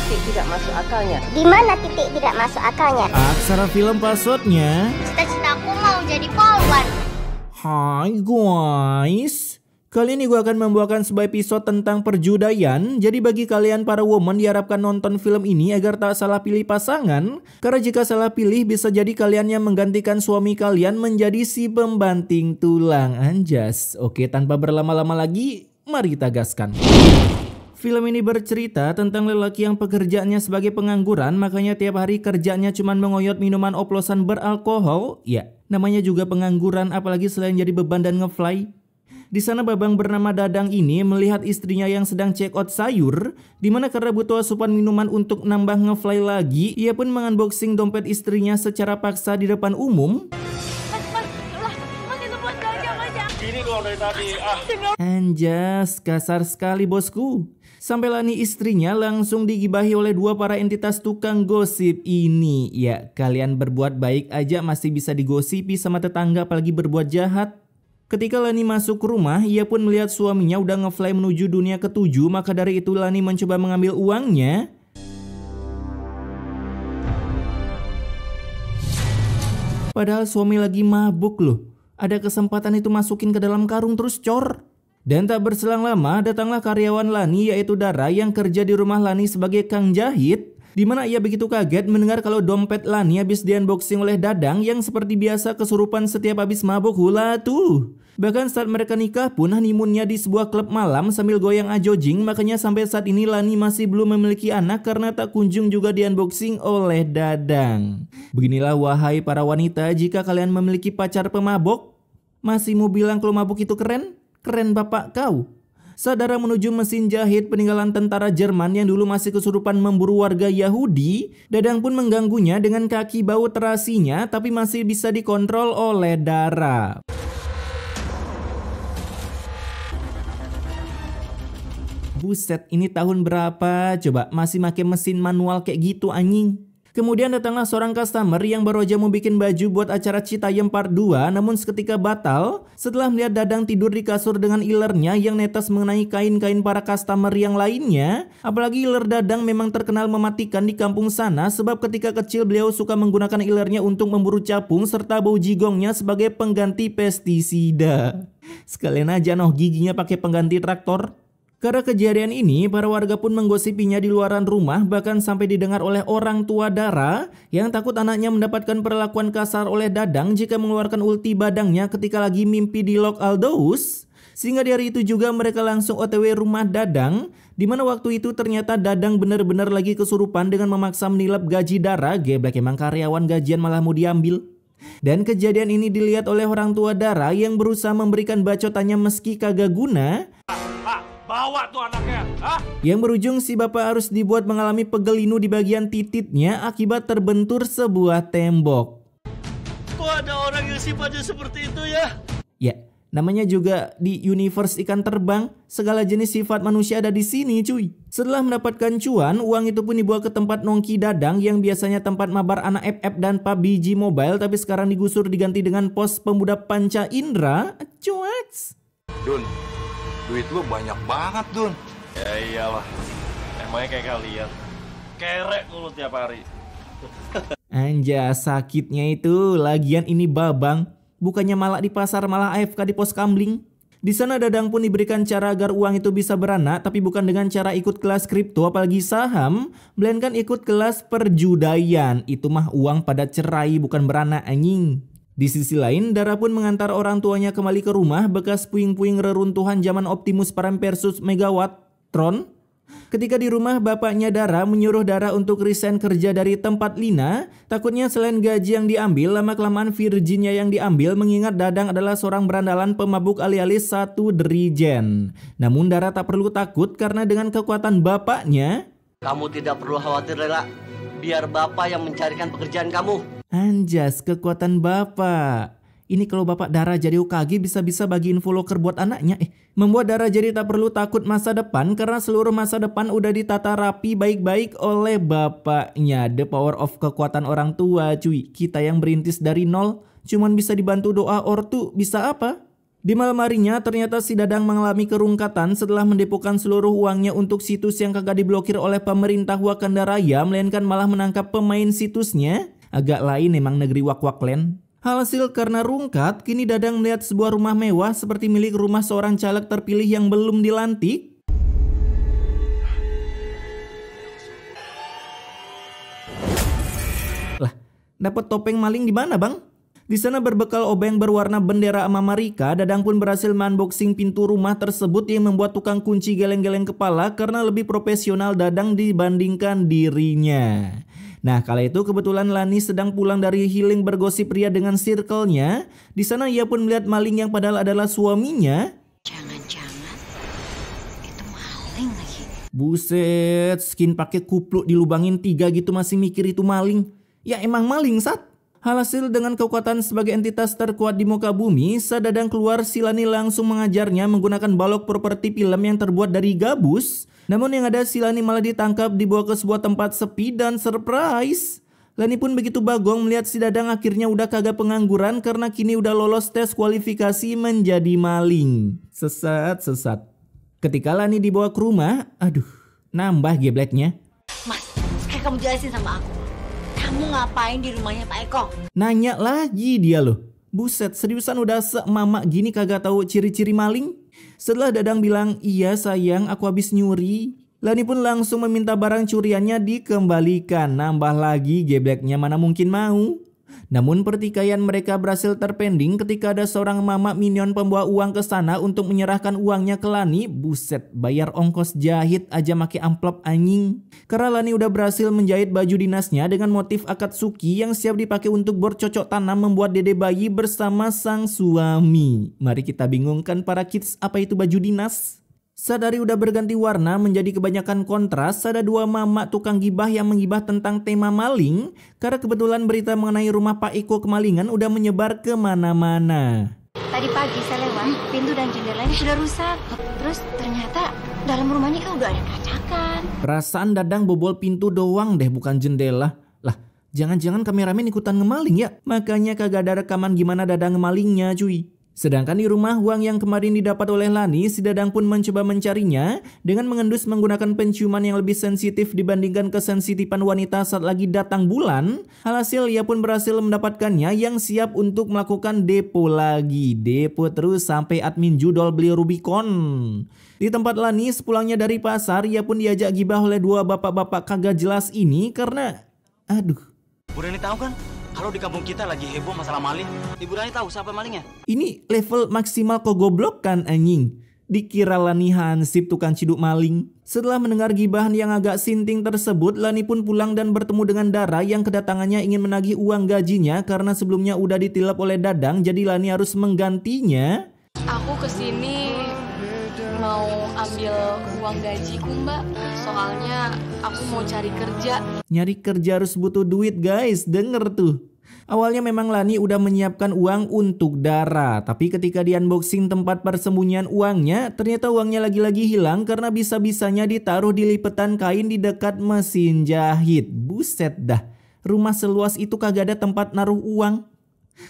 titik tidak masuk akalnya? Di mana titik tidak masuk akalnya? Aksara film passwordnya. Cita-citaku mau jadi polwan. Hai guys, kali ini gue akan membawakan sebuah episode tentang perjudian. Jadi bagi kalian para woman diharapkan nonton film ini agar tak salah pilih pasangan. Karena jika salah pilih bisa jadi kalian yang menggantikan suami kalian menjadi si pembanting tulang. Anjas. Oke, tanpa berlama-lama lagi, mari kita gaskan. Film ini bercerita tentang lelaki yang pekerjaannya sebagai pengangguran, makanya tiap hari kerjanya cuma mengoyot minuman oplosan beralkohol. Ya, namanya juga pengangguran, apalagi selain jadi beban dan ngefly. Di sana babang bernama Dadang ini melihat istrinya yang sedang check out sayur, dimana karena butuh asupan minuman untuk nambah ngefly lagi, ia pun mengunboxing dompet istrinya secara paksa di depan umum. Anjas, kasar sekali bosku. Sampai Lani istrinya langsung digibahi oleh dua para entitas tukang gosip ini. Ya, kalian berbuat baik aja masih bisa digosipi sama tetangga, apalagi berbuat jahat. Ketika Lani masuk ke rumah, ia pun melihat suaminya udah ngefly menuju dunia ketujuh. Maka dari itu Lani mencoba mengambil uangnya. Padahal suami lagi mabuk loh. Ada kesempatan itu masukin ke dalam karung terus cor. Dan tak berselang lama datanglah karyawan Lani yaitu Dara yang kerja di rumah Lani sebagai kang jahit. Dimana ia begitu kaget mendengar kalau dompet Lani habis di-unboxing oleh Dadang yang seperti biasa kesurupan setiap habis mabuk hula tuh. Bahkan saat mereka nikah pun honeymoonnya di sebuah klub malam sambil goyang ajojing. Makanya sampai saat ini Lani masih belum memiliki anak karena tak kunjung juga di-unboxing oleh Dadang. Beginilah wahai para wanita, jika kalian memiliki pacar pemabok, masih mau bilang kalau mabuk itu keren? Keren bapak kau. Saudara menuju mesin jahit peninggalan tentara Jerman yang dulu masih kesurupan memburu warga Yahudi. Dadang pun mengganggunya dengan kaki bau terasinya, tapi masih bisa dikontrol oleh Dara. Buset, ini tahun berapa? Coba masih pakai mesin manual kayak gitu anjing. Kemudian datanglah seorang customer yang baru aja mau bikin baju buat acara Citayam Part 2, namun seketika batal setelah melihat Dadang tidur di kasur dengan ilernya yang netes mengenai kain-kain para customer yang lainnya. Apalagi iler Dadang memang terkenal mematikan di kampung sana, sebab ketika kecil beliau suka menggunakan ilernya untuk memburu capung serta bau jigongnya sebagai pengganti pestisida. Sekalian aja noh giginya pakai pengganti traktor. Karena kejadian ini, para warga pun menggosipinya di luaran rumah, bahkan sampai didengar oleh orang tua Dara yang takut anaknya mendapatkan perlakuan kasar oleh Dadang jika mengeluarkan ulti badangnya ketika lagi mimpi di Lok Aldaus. Sehingga di hari itu juga mereka langsung OTW rumah Dadang, dimana waktu itu ternyata Dadang benar-benar lagi kesurupan dengan memaksa menilap gaji Dara. Geblek emang karyawan gajian malah mau diambil. Dan kejadian ini dilihat oleh orang tua Dara yang berusaha memberikan bacotannya meski kagak guna. Bawa tuh anaknya, hah? Yang berujung si bapak harus dibuat mengalami pegelinu di bagian tititnya akibat terbentur sebuah tembok. Kok ada orang yang sifatnya seperti itu ya? Ya, namanya juga di universe ikan terbang, segala jenis sifat manusia ada di sini cuy. Setelah mendapatkan cuan, uang itu pun dibawa ke tempat nongki Dadang yang biasanya tempat mabar anak FF dan PUBG Mobile, tapi sekarang digusur diganti dengan pos pemuda Panca Indra. Cueks. Dun, duit lu banyak banget, Dun. Ya iyalah, emangnya kayak kalian kerek mulu tiap hari. Anjas, sakitnya itu lagian ini babang, bukannya malah di pasar malah AFK di pos kamling. Di sana Dadang pun diberikan cara agar uang itu bisa beranak, tapi bukan dengan cara ikut kelas kripto apalagi saham, melainkan ikut kelas perjudian. Itu mah uang pada cerai bukan beranak anjing. Di sisi lain, Dara pun mengantar orang tuanya kembali ke rumah bekas puing-puing reruntuhan zaman Optimus Prime versus Megawattron. Ketika di rumah, bapaknya Dara menyuruh Dara untuk resign kerja dari tempat Lina. Takutnya selain gaji yang diambil, lama-kelamaan Virginia yang diambil, mengingat Dadang adalah seorang berandalan pemabuk alih-alih satu dirijen. Namun Dara tak perlu takut karena dengan kekuatan bapaknya, kamu tidak perlu khawatir, Lela. Biar bapak yang mencarikan pekerjaan kamu. Anjas, kekuatan bapak. Ini kalau bapak Dara jadi UKG bisa-bisa bagi info loker buat anaknya. Membuat Dara jadi tak perlu takut masa depan karena seluruh masa depan udah ditata rapi baik-baik oleh bapaknya. The power of kekuatan orang tua cuy. Kita yang berintis dari nol cuman bisa dibantu doa ortu bisa apa? Di malam harinya ternyata si Dadang mengalami kerungkatan setelah mendepokan seluruh uangnya untuk situs yang kagak diblokir oleh pemerintah Wakanda Raya, melainkan malah menangkap pemain situsnya. Agak lain emang negeri Wak-Wakland. Hasil karena rungkat, kini Dadang melihat sebuah rumah mewah seperti milik rumah seorang caleg terpilih yang belum dilantik. Lah, dapat topeng maling di mana, Bang? Di sana berbekal obeng berwarna bendera Amerika, Dadang pun berhasil unboxing pintu rumah tersebut yang membuat tukang kunci geleng-geleng kepala karena lebih profesional Dadang dibandingkan dirinya. Nah, kala itu kebetulan Lani sedang pulang dari healing bergosip ria dengan circle-nya. Di sana ia pun melihat maling yang padahal adalah suaminya. Jangan-jangan itu maling lagi. Buset, skin pakai kupluk dilubangin 3 gitu masih mikir itu maling. Ya emang maling, Sat. Hasil dengan kekuatan sebagai entitas terkuat di muka bumi, saat Dadang keluar, si Lani langsung mengajarnya menggunakan balok properti film yang terbuat dari gabus. Namun yang ada si Lani malah ditangkap dibawa ke sebuah tempat sepi dan surprise. Lani pun begitu bagong melihat si Dadang akhirnya udah kagak pengangguran karena kini udah lolos tes kualifikasi menjadi maling. Sesat. Ketika Lani dibawa ke rumah, aduh, nambah gebleknya. Mas, sekarang kamu jelasin sama aku. Kamu ngapain di rumahnya Pak Eko? Nanya lagi dia loh. Buset, seriusan udah se-mama gini kagak tahu ciri-ciri maling? Setelah Dadang bilang, iya sayang aku habis nyuri, Lani pun langsung meminta barang curiannya dikembalikan. Nambah lagi gebleknya, mana mungkin mau. Namun pertikaian mereka berhasil terpending ketika ada seorang mama minion pembawa uang ke sana untuk menyerahkan uangnya ke Lani. Buset, bayar ongkos jahit aja make amplop anjing. Karena Lani udah berhasil menjahit baju dinasnya dengan motif Akatsuki yang siap dipakai untuk bercocok tanam membuat dede bayi bersama sang suami. Mari kita bingungkan para kids, apa itu baju dinas? Sadari udah berganti warna menjadi kebanyakan kontras, ada 2 mama tukang gibah yang menggibah tentang tema maling karena kebetulan berita mengenai rumah Pak Eko kemalingan udah menyebar kemana-mana. Tadi pagi saya lewat, pintu dan jendelanya sudah rusak. Terus ternyata dalam rumahnya kan udah ada kacakan. Perasaan Dadang bobol pintu doang deh, bukan jendela. Lah, jangan-jangan kameramen ikutan ngemaling ya? Makanya kagak ada rekaman gimana Dadang ngemalingnya cuy. Sedangkan di rumah uang yang kemarin didapat oleh Lani, si Dadang pun mencoba mencarinya dengan mengendus menggunakan penciuman yang lebih sensitif dibandingkan kesensitifan wanita saat lagi datang bulan. Alhasil ia pun berhasil mendapatkannya yang siap untuk melakukan depo lagi. Depo terus sampai admin judol beli Rubicon. Di tempat Lani sepulangnya dari pasar, ia pun diajak gibah oleh 2 bapak-bapak kagak jelas ini karena aduh. Bu Rani tahu kan? Kalau di kampung kita lagi heboh masalah maling. Ibu Rani tahu siapa malingnya? Ini level maksimal kogoblokan anjing. Dikira Lani hansip tukang ciduk maling. Setelah mendengar gibahan yang agak sinting tersebut, Lani pun pulang dan bertemu dengan Dara yang kedatangannya ingin menagih uang gajinya karena sebelumnya udah ditilap oleh Dadang, jadi Lani harus menggantinya. Aku kesini mau ambil uang gajiku, Mbak. Soalnya aku mau cari kerja. Nyari kerja harus butuh duit guys, denger tuh. Awalnya memang Lani udah menyiapkan uang untuk Dara, tapi ketika di unboxing tempat persembunyian uangnya, ternyata uangnya lagi-lagi hilang karena bisa-bisanya ditaruh di lipetan kain di dekat mesin jahit. Buset dah, rumah seluas itu kagak ada tempat naruh uang.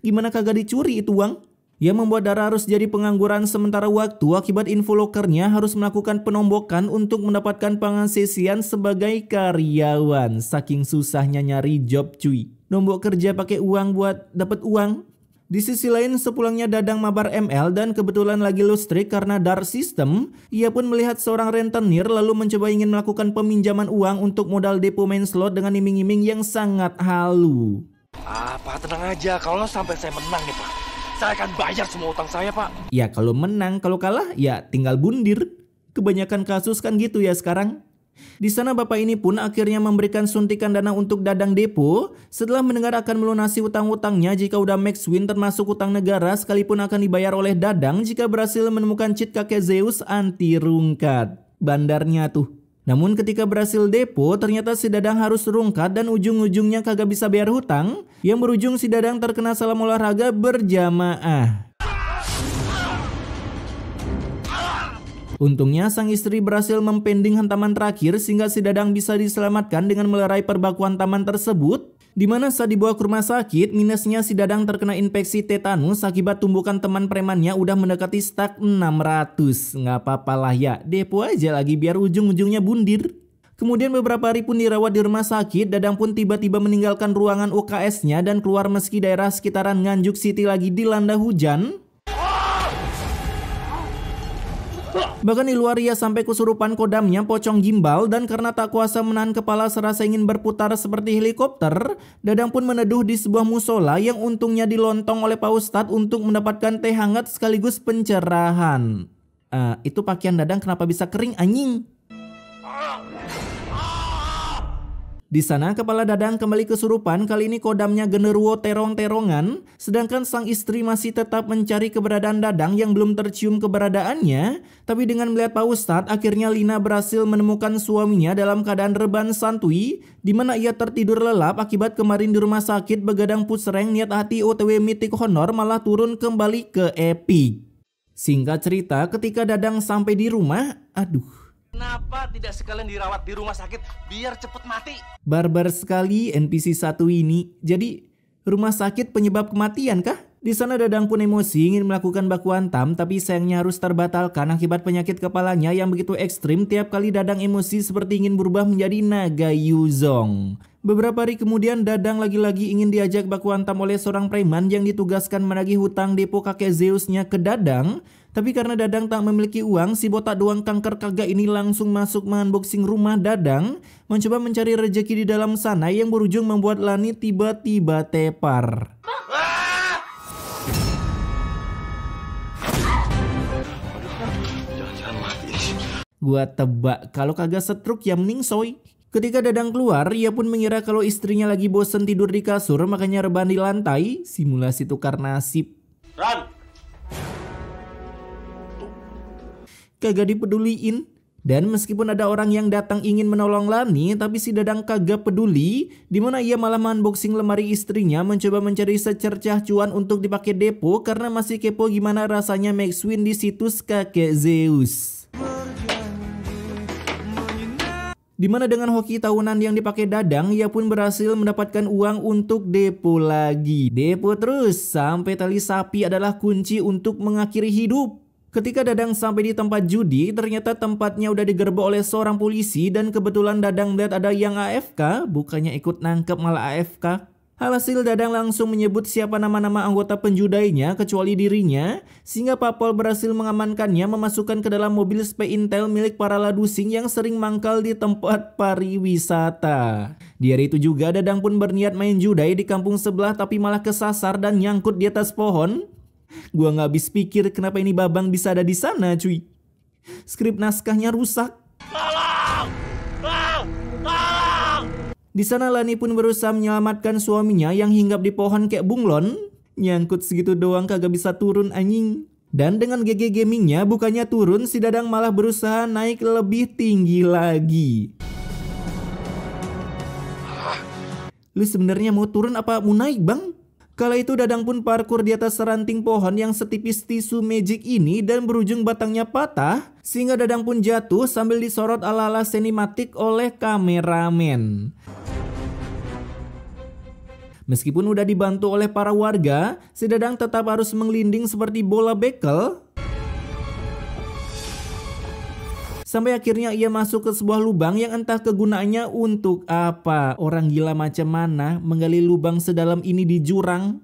Gimana kagak dicuri itu uang? Yang membuat Dara harus jadi pengangguran sementara waktu akibat info lokernya harus melakukan penombokan untuk mendapatkan pengasihan sebagai karyawan. Saking susahnya nyari job cuy. Nombok kerja pakai uang buat dapat uang. Di sisi lain sepulangnya Dadang mabar ML dan kebetulan lagi lustrik karena dark system, ia pun melihat seorang rentenir lalu mencoba ingin melakukan peminjaman uang untuk modal depo main slot dengan iming-iming yang sangat halu. Pak, tenang aja. Kalau sampai saya menang nih, Pak, saya akan bayar semua utang saya, Pak. Ya kalau menang, kalau kalah ya tinggal bundir. Kebanyakan kasus kan gitu ya sekarang. Di sana bapak ini pun akhirnya memberikan suntikan dana untuk Dadang depo setelah mendengar akan melunasi utang-utangnya jika udah max win termasuk utang negara sekalipun akan dibayar oleh Dadang jika berhasil menemukan cheat kakek Zeus anti rungkat. Bandarnya tuh. Namun ketika berhasil depo ternyata si Dadang harus rungkat dan ujung-ujungnya kagak bisa bayar hutang yang berujung si Dadang terkena salam olahraga berjamaah. Untungnya sang istri berhasil mempending hantaman terakhir sehingga si Dadang bisa diselamatkan dengan melerai perbakuan taman tersebut. Di mana saat dibawa ke rumah sakit, minusnya si Dadang terkena infeksi tetanus akibat tumbukan teman premannya udah mendekati stak 600. Nggak apa-apa lah ya, depo aja lagi biar ujung-ujungnya bundir. Kemudian beberapa hari pun dirawat di rumah sakit, Dadang pun tiba-tiba meninggalkan ruangan UKS-nya dan keluar meski daerah sekitaran Nganjuk City lagi dilanda hujan. Bahkan di luar ia sampai kesurupan kodamnya pocong gimbal dan karena tak kuasa menahan kepala serasa ingin berputar seperti helikopter, Dadang pun meneduh di sebuah musola yang untungnya dilontong oleh Pak Ustadz untuk mendapatkan teh hangat sekaligus pencerahan. Itu pakaian Dadang kenapa bisa kering anjing? Di sana kepala Dadang kembali kesurupan, kali ini kodamnya genderuwo terong-terongan, sedangkan sang istri masih tetap mencari keberadaan Dadang yang belum tercium keberadaannya. Tapi dengan melihat Pak Ustadz, akhirnya Lina berhasil menemukan suaminya dalam keadaan reban santuy, di mana ia tertidur lelap akibat kemarin di rumah sakit begadang pusreng niat hati OTW Mythic Honor malah turun kembali ke Epic. Singkat cerita, ketika Dadang sampai di rumah, Kenapa tidak sekalian dirawat di rumah sakit biar cepet mati? Barbar sekali NPC satu ini. Jadi rumah sakit penyebab kematian kah? Di sana Dadang pun emosi ingin melakukan baku hantam, tapi sayangnya harus terbatalkan akibat penyakit kepalanya yang begitu ekstrim. Tiap kali Dadang emosi seperti ingin berubah menjadi naga Yuzong. Beberapa hari kemudian Dadang lagi-lagi ingin diajak baku hantam oleh seorang preman yang ditugaskan menagih hutang depo kakek Zeusnya ke Dadang. Tapi karena Dadang tak memiliki uang, si botak doang kanker kagak ini langsung masuk mengunboxing rumah Dadang, mencoba mencari rejeki di dalam sana yang berujung membuat Lani tiba-tiba tepar. Jangan mati. Gua tebak kalau kagak setruk ya mending soy. Ketika Dadang keluar, ia pun mengira kalau istrinya lagi bosen tidur di kasur, makanya rebahan di lantai, simulasi tukar nasib. Ran! Kagak dipeduliin. Dan meskipun ada orang yang datang ingin menolong Lani, tapi si Dadang kagak peduli, dimana ia malah unboxing lemari istrinya mencoba mencari secercah cuan untuk dipakai depo karena masih kepo gimana rasanya max win di situs kakek Zeus. Dimana dengan hoki tahunan yang dipakai Dadang, ia pun berhasil mendapatkan uang untuk depo lagi. Depo terus sampai tali sapi adalah kunci untuk mengakhiri hidup. Ketika Dadang sampai di tempat judi, ternyata tempatnya udah digerebek oleh seorang polisi dan kebetulan Dadang lihat ada yang AFK, bukannya ikut nangkep malah AFK. Alhasil Dadang langsung menyebut siapa nama-nama anggota penjudainya kecuali dirinya, sehingga Papol berhasil mengamankannya memasukkan ke dalam mobil spy intel milik para ladusing yang sering mangkal di tempat pariwisata. Di hari itu juga Dadang pun berniat main judai di kampung sebelah tapi malah kesasar dan nyangkut di atas pohon. Gua nggak habis pikir kenapa ini Babang bisa ada di sana, cuy. Skrip naskahnya rusak. Di sana Lani pun berusaha menyelamatkan suaminya yang hinggap di pohon kayak bunglon. Nyangkut segitu doang kagak bisa turun anjing. Dan dengan GG gamingnya bukannya turun, si Dadang malah berusaha naik lebih tinggi lagi. Lu sebenarnya mau turun apa mau naik, Bang? Kala itu Dadang pun parkur di atas ranting pohon yang setipis tisu magic ini dan berujung batangnya patah, sehingga Dadang pun jatuh sambil disorot ala-ala sinematik oleh kameramen. Meskipun udah dibantu oleh para warga, si Dadang tetap harus mengelinding seperti bola bekel. Sampai akhirnya ia masuk ke sebuah lubang yang entah kegunaannya untuk apa. Orang gila macam mana menggali lubang sedalam ini di jurang.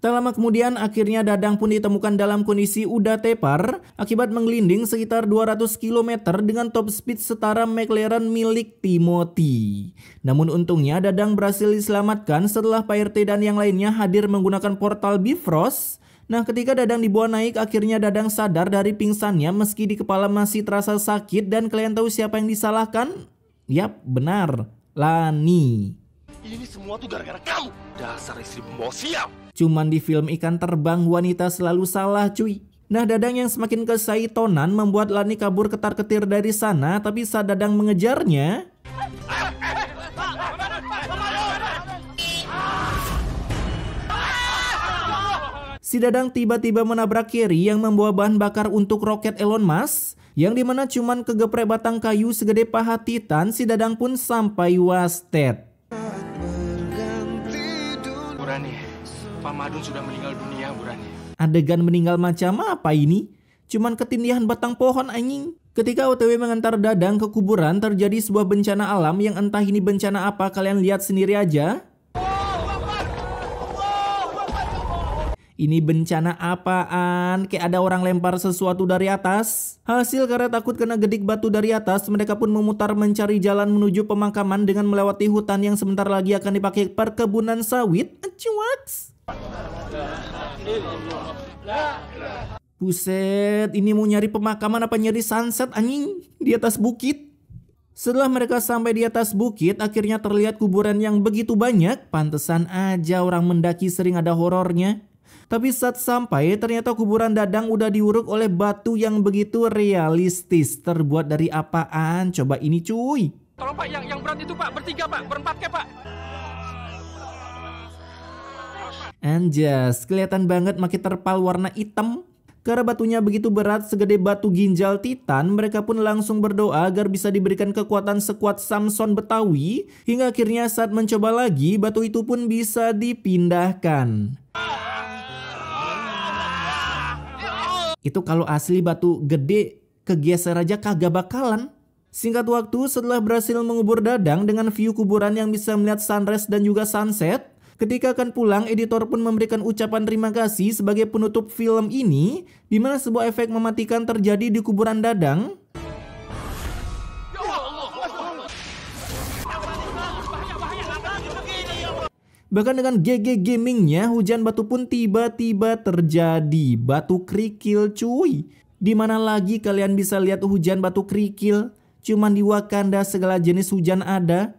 Tak lama kemudian akhirnya Dadang pun ditemukan dalam kondisi udah tepar akibat mengelinding sekitar 200 km dengan top speed setara McLaren milik Timothy. Namun untungnya Dadang berhasil diselamatkan setelah Pak RT dan yang lainnya hadir menggunakan portal Bifrost. Nah, ketika Dadang dibawa naik, akhirnya Dadang sadar dari pingsannya meski di kepala masih terasa sakit. Dan kalian tahu siapa yang disalahkan? Yap, benar, Lani. Ini semua tuh gara-gara kamu. Dasar istri pembawa sial. Cuman di film ikan terbang wanita selalu salah, cuy. Nah, Dadang yang semakin kesaitonan membuat Lani kabur ketar-ketir dari sana. Tapi saat Dadang mengejarnya, si Dadang tiba-tiba menabrak Kerry yang membawa bahan bakar untuk roket Elon Musk. Yang dimana cuman kegeprek batang kayu segede paha Titan, si Dadang pun sampai wasted. Bu Rani, Pak Madun sudah meninggal dunia, Bu Rani. Adegan meninggal macam apa ini? Cuman ketindihan batang pohon anjing. Ketika OTW mengantar Dadang ke kuburan, terjadi sebuah bencana alam yang entah ini bencana apa, kalian lihat sendiri aja. Ini bencana apaan? Kayak ada orang lempar sesuatu dari atas. Hasil karena takut kena gedik batu dari atas, mereka pun memutar mencari jalan menuju pemakaman dengan melewati hutan yang sebentar lagi akan dipakai perkebunan sawit. Cuaks. Buset, ini mau nyari pemakaman apa nyari sunset anjing di atas bukit? Setelah mereka sampai di atas bukit, akhirnya terlihat kuburan yang begitu banyak. Pantesan aja orang mendaki sering ada horornya. Tapi saat sampai, ternyata kuburan Dadang udah diuruk oleh batu yang begitu realistis. Terbuat dari apaan? Coba ini cuy. Tolong Pak, yang berat itu Pak, bertiga Pak, berempat ke Pak. Anjas, kelihatan banget pakai terpal warna hitam. Karena batunya begitu berat segede batu ginjal Titan, mereka pun langsung berdoa agar bisa diberikan kekuatan sekuat Samson Betawi. Hingga akhirnya saat mencoba lagi, batu itu pun bisa dipindahkan. Itu kalau asli batu gede kegeser aja kagak bakalan. Singkat waktu setelah berhasil mengubur Dadang dengan view kuburan yang bisa melihat sunrise dan juga sunset, ketika akan pulang, editor pun memberikan ucapan terima kasih sebagai penutup film ini, di mana sebuah efek mematikan terjadi di kuburan Dadang. Bahkan dengan GG Gamingnya, hujan batu pun tiba-tiba terjadi. Batu kerikil cuy. Dimana lagi kalian bisa lihat hujan batu kerikil? Cuman di Wakanda segala jenis hujan ada.